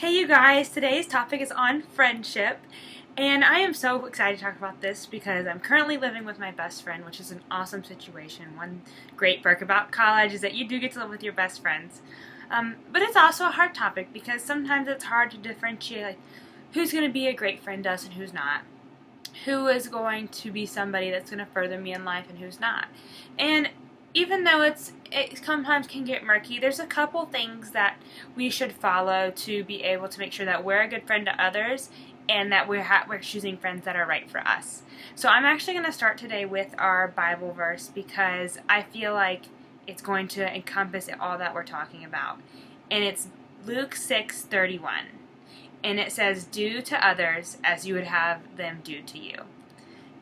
Hey you guys, today's topic is on friendship, and I am so excited to talk about this because I'm currently living with my best friend, which is an awesome situation. One great perk about college is that you do get to live with your best friends. But it's also a hard topic because sometimes it's hard to differentiate like, who's going to be a great friend to us and who's not. Who is going to be somebody that's going to further me in life and who's not. And even though it sometimes can get murky, there's a couple things that we should follow to be able to make sure that we're a good friend to others and that we're choosing friends that are right for us. So I'm actually going to start today with our Bible verse because I feel like it's going to encompass all that we're talking about. And it's Luke 6:31. And it says, "Do to others as you would have them do to you."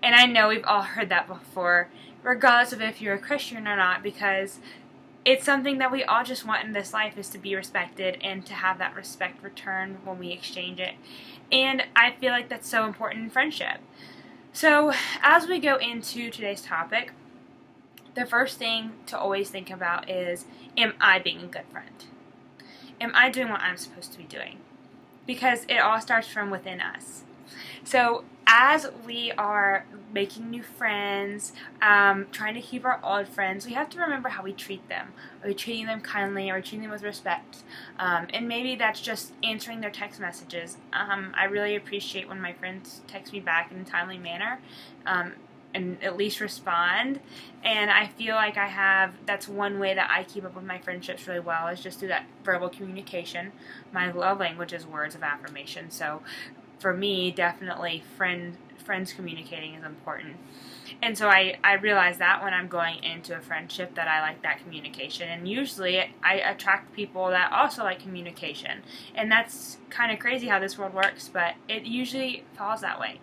And I know we've all heard that before, regardless of if you're a Christian or not, because it's something that we all just want in this life is to be respected and to have that respect returned when we exchange it. And I feel like that's so important in friendship. So as we go into today's topic, the first thing to always think about is, am I being a good friend? Am I doing what I'm supposed to be doing? Because it all starts from within us. So as we are making new friends, trying to keep our old friends, we have to remember how we treat them. Are we treating them kindly? Are we treating them with respect? And maybe that's just answering their text messages. I really appreciate when my friends text me back in a timely manner. And at least respond. And I feel like that's one way that I keep up with my friendships really well, is just through that verbal communication. My love language is words of affirmation. So for me, definitely friends communicating is important. And so I realize that when I'm going into a friendship that I like that communication. And usually I attract people that also like communication. And that's kind of crazy how this world works, but it usually falls that way.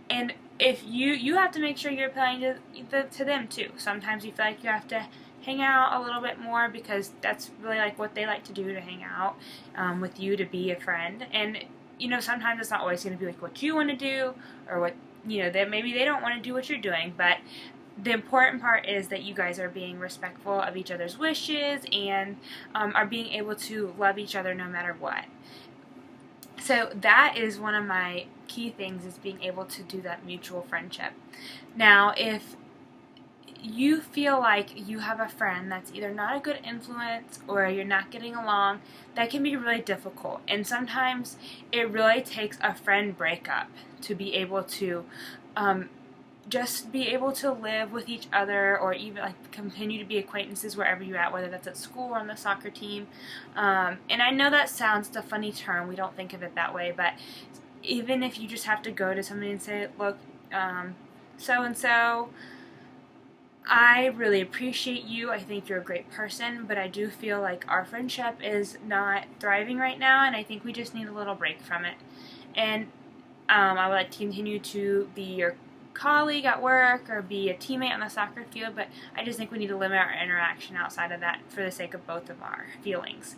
And if you have to make sure you're appealing to them too. Sometimes you feel like you have to hang out a little bit more because that's really like what they like to do, to hang out with you, to be a friend. And sometimes it's not always going to be like what you want to do, or what that maybe they don't want to do what you're doing. But the important part is that you guys are being respectful of each other's wishes and are being able to love each other no matter what. So that is one of my key things, is being able to do that mutual friendship. Now, if you feel like you have a friend that's either not a good influence or you're not getting along, that can be really difficult. And sometimes it really takes a friend breakup to be able to just be able to live with each other, or even like continue to be acquaintances wherever you're at, whether that's at school or on the soccer team. And I know that sounds a funny term, we don't think of it that way, but even if you just have to go to somebody and say, look, so and so, I really appreciate you, I think you're a great person, but I do feel like our friendship is not thriving right now, and I think we just need a little break from it. And I would like to continue to be your colleague at work or be a teammate on the soccer field, but I just think we need to limit our interaction outside of that for the sake of both of our feelings.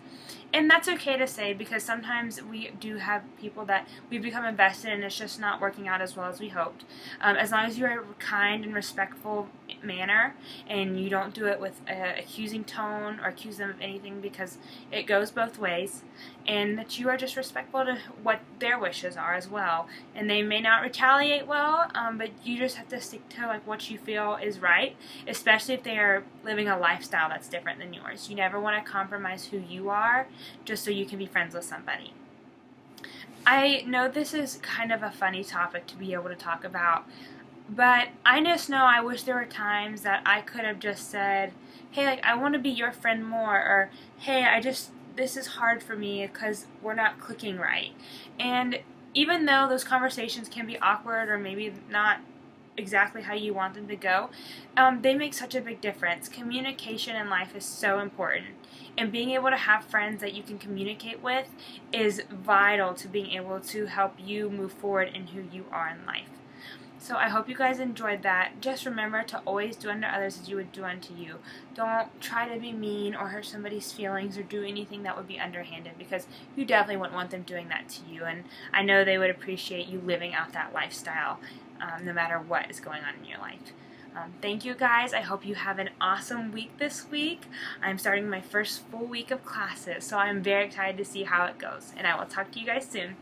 And that's okay to say, because sometimes we do have people that we've become invested in and it's just not working out as well as we hoped. As long as you're a kind and respectful manner and you don't do it with an accusing tone or accuse them of anything, because it goes both ways, and that you are just respectful to what their wishes are as well. And they may not retaliate well, but you just have to stick to like what you feel is right, especially if they are living a lifestyle that's different than yours. You never want to compromise who you are just so you can be friends with somebody. I know this is kind of a funny topic to be able to talk about, but I just know I wish there were times that I could have just said, hey, like, I want to be your friend more, or hey, this is hard for me because we're not clicking right. And even though those conversations can be awkward or maybe not exactly how you want them to go, they make such a big difference. Communication in life is so important, and being able to have friends that you can communicate with is vital to being able to help you move forward in who you are in life. So I hope you guys enjoyed that. Just remember to always do unto others as you would do unto you. Don't try to be mean or hurt somebody's feelings or do anything that would be underhanded, because you definitely wouldn't want them doing that to you. And I know they would appreciate you living out that lifestyle no matter what is going on in your life. Thank you guys. I hope you have an awesome week this week. I'm starting my first full week of classes, so I'm very excited to see how it goes. And I will talk to you guys soon.